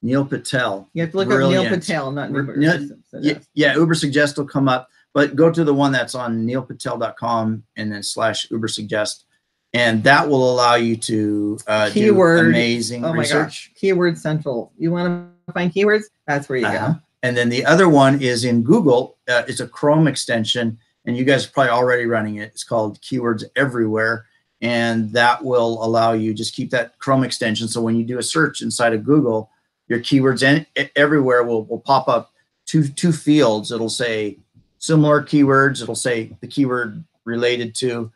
Neil Patel. You have to look up Neil Patel, not Uber Suggest. Yeah, Uber Suggest will come up, but go to the one that's on neilpatel.com and then /Uber Suggest. And that will allow you to do amazing research. My gosh. Keyword Central. You want to find keywords? That's where you go. And then the other one is in Google. It's a Chrome extension, and you guys are probably already running it. It's called Keywords Everywhere. And that will allow you, just keep that Chrome extension. So when you do a search inside of Google, your keywords everywhere will pop up two fields. It'll say similar keywords. It'll say the keyword related to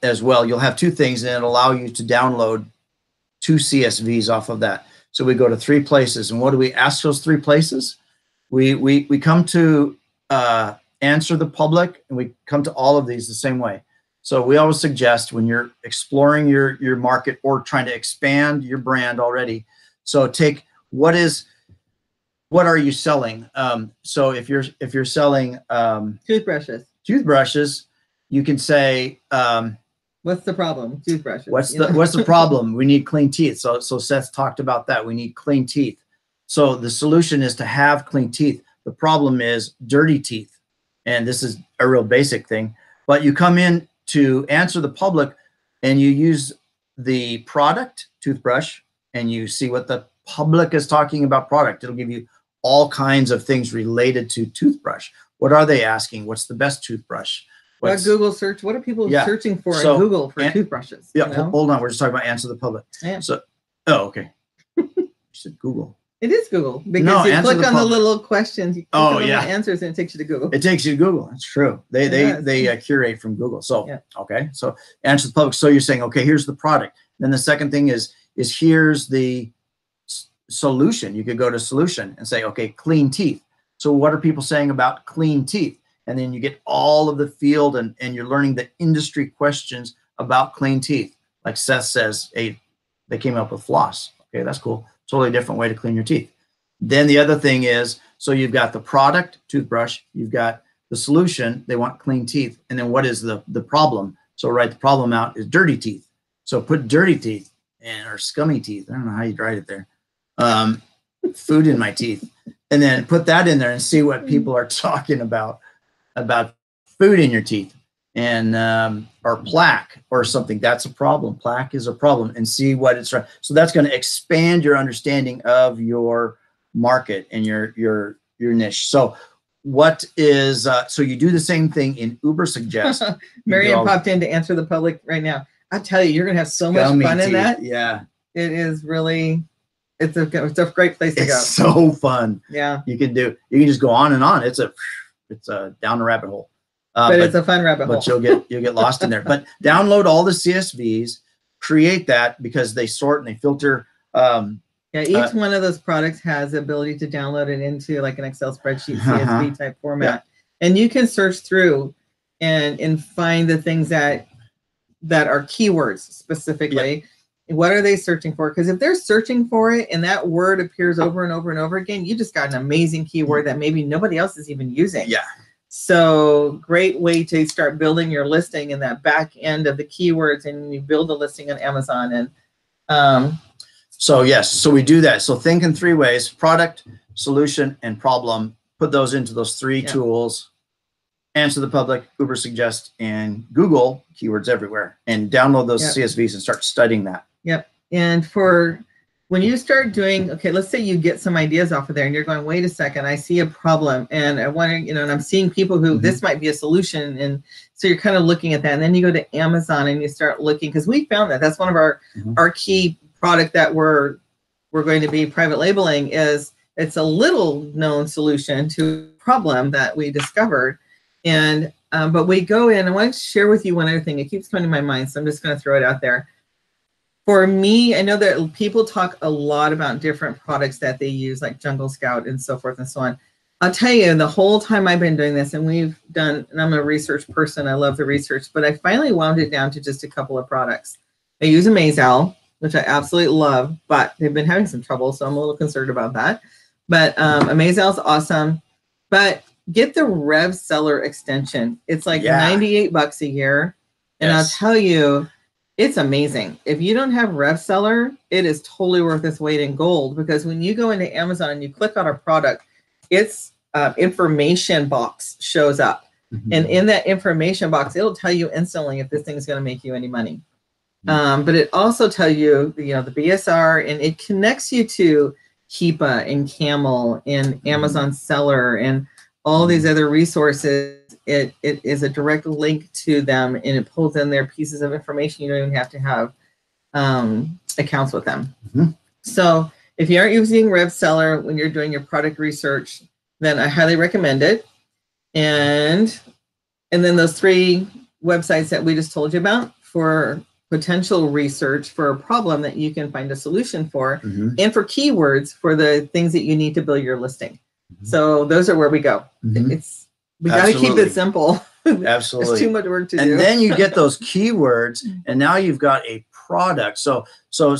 as well. You'll have 2 things, and it'll allow you to download 2 CSVs off of that. So we go to 3 places. And what do we ask those 3 places? We come to Answer the Public, and we come to all of these the same way. So we always suggest, when you're exploring your market or trying to expand your brand already, so take what are you selling? So if you're selling toothbrushes, you can say, what's the problem? Toothbrushes. What's the problem? We need clean teeth. So Seth talked about that. We need clean teeth. So the solution is to have clean teeth. The problem is dirty teeth. And this is a real basic thing. But you come in to Answer the Public, and you use the product, toothbrush, and you see what the public is talking about product. It'll give you all kinds of things related to toothbrush. What are they asking? What's the best toothbrush? What Google search? What are people searching for in Google for toothbrushes? Yeah, you know? Hold on. We're just talking about answer the public. Yeah. So, oh, okay. You said Google. It is Google because you click on the little questions. You click on the little answers, and it takes you to Google. It takes you to Google. That's true. They curate from Google. So okay. So answer the public. So you're saying, okay, here's the product. Then the second thing is here's the solution. You could go to solution and say, okay, clean teeth. So what are people saying about clean teeth? And then you get all of the field and you're learning the industry questions about clean teeth. Like Seth says, hey, they came up with floss. Okay, that's cool. Totally different way to clean your teeth. Then the other thing is, so you've got the product, toothbrush, you've got the solution, they want clean teeth. And then what is the problem? So write the problem out is dirty teeth. So put dirty teeth or scummy teeth. I don't know how you write it there. Food in my teeth. And then put that in there and see what people are talking about food in your teeth and or plaque or something. That's a problem. Plaque is a problem, and see what it's. So that's going to expand your understanding of your market and your niche. So what is so you do the same thing in Uber Suggest. Marianne popped in to answer the public right now. I tell you, you're going to have so much fun in that. Yeah, it is really. It's a great place to go. It's so fun. Yeah, you can just go on and on. It's a down the rabbit hole. But it's a fun rabbit hole. But you'll get lost in there. But download all the CSVs, create that because they sort and they filter. Each one of those products has the ability to download it into like an Excel spreadsheet CSV type format, and you can search through and find the things that are keywords specifically. Yeah. What are they searching for? Because if they're searching for it and that word appears over and over and over again, you just got an amazing keyword that maybe nobody else is even using. Yeah. So great way to start building your listing in that back end of the keywords, and you build a listing on Amazon. And so yes, so we do that. So think in 3 ways: product, solution, and problem. Put those into those 3 tools. Answer the public, Uber Suggest, and Google keywords everywhere, and download those CSVs and start studying that. Yep. And for when you start doing, okay, let's say you get some ideas off of there and you're going, wait a second, I see a problem and I want to, and I'm seeing people who this might be a solution. And so you're kind of looking at that. And then you go to Amazon and you start looking, because we found that's one of our key product that we're going to be private labeling is it's a little known solution to a problem that we discovered. And, but we go in, I want to share with you one other thing. It keeps coming to my mind, so I'm just going to throw it out there. For me, I know that people talk a lot about different products that they use, like Jungle Scout and so forth and so on. I'll tell you, the whole time I've been doing this, and we've done, and I'm a research person, I love the research, but I finally wound it down to just a couple of products. I use Amazel, which I absolutely love, but they've been having some trouble, so I'm a little concerned about that. But Amazel is awesome. But get the Rev Seller extension. It's like $98 a year. And I'll tell you, it's amazing. If you don't have Rev Seller, it is totally worth its weight in gold, because when you go into Amazon and you click on a product, its information box shows up. And in that information box, it'll tell you instantly if this thing is going to make you any money. But it also tells you, the BSR, and it connects you to Keepa and Camel and Amazon Seller and all these other resources. It is a direct link to them, and it pulls in their pieces of information. You don't even have to have accounts with them. So if you aren't using Rev Seller when you're doing your product research, then I highly recommend it. And then those 3 websites that we just told you about for potential research for a problem that you can find a solution for, and for keywords for the things that you need to build your listing. So those are where we go. We got to keep it simple. Absolutely. There's too much work to do. And then you get those keywords, and now you've got a product. So 2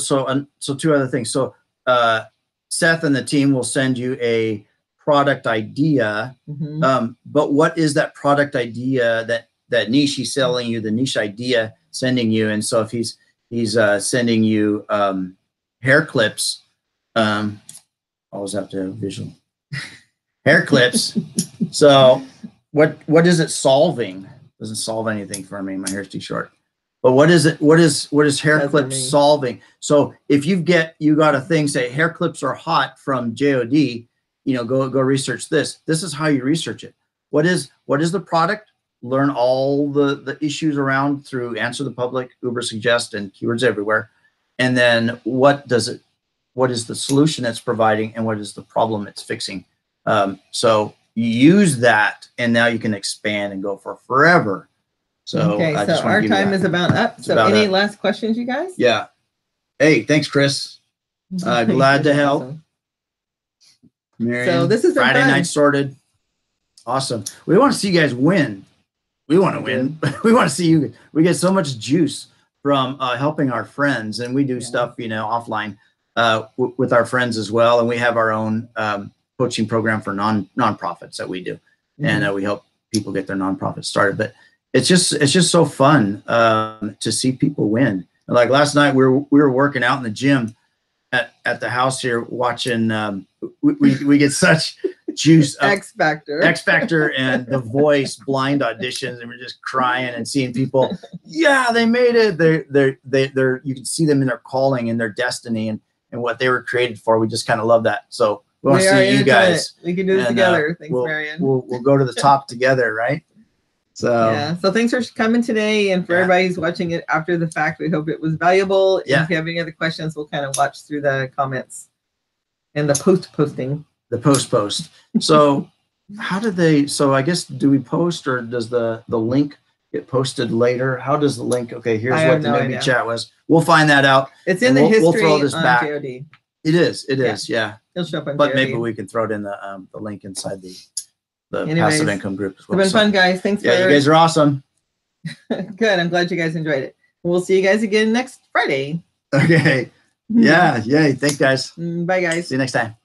other things. So Seth and the team will send you a product idea. But what is that product idea that niche he's selling you, the niche idea sending you? And so if he's sending you hair clips, I always have to have visual. Hair clips. So what is it solving? Doesn't solve anything for me. My hair's too short. But what is it? What is hair clips solving? So if you got a thing, say hair clips are hot from JOD, you know, go research this. This is how you research it. What is the product? Learn all the issues around through Answer the Public, Uber Suggest, and Keywords Everywhere. And then what is the solution it's providing, and what is the problem it's fixing? So you use that, and now you can expand and go for forever. So okay, so our time is about up. So any last questions, you guys? Yeah. Hey, thanks, Chris. Glad to help. Awesome. Marion, so this is Friday Night Sorted. Awesome. We want to see you guys win. We want to win. We want to see you. We get so much juice from helping our friends, and we do stuff, you know, offline with our friends as well. And we have our own coaching program for nonprofits that we do, and we help people get their nonprofits started. But it's just so fun to see people win. Like last night, we were working out in the gym at the house here, watching. We get such juice. X Factor and The Voice blind auditions, and we're just crying and seeing people. Yeah, they made it. They're you can see them in their calling and their destiny and what they were created for. We just kind of love that. So we want to see you guys. We can do this together. Thanks, Marion. We'll go to the top together, right? So yeah. So thanks for coming today, and for everybody who's watching it after the fact. We hope it was valuable. And if you have any other questions, we'll kind of watch through the comments and the posting. The post. So how do they? So I guess, do we post, or does the link get posted later? How does the link? Okay, here's what the Newbie chat was. We'll find that out. It's in the history. We'll throw this back. JOD. It is. Yeah. It'll show up on But JOD. maybe we can throw it in the link inside the passive income group as well. It's been fun, guys. Thanks. You guys are awesome. Good. I'm glad you guys enjoyed it. We'll see you guys again next Friday. Okay. Yeah. Yay. Thanks, guys. Bye, guys. See you next time.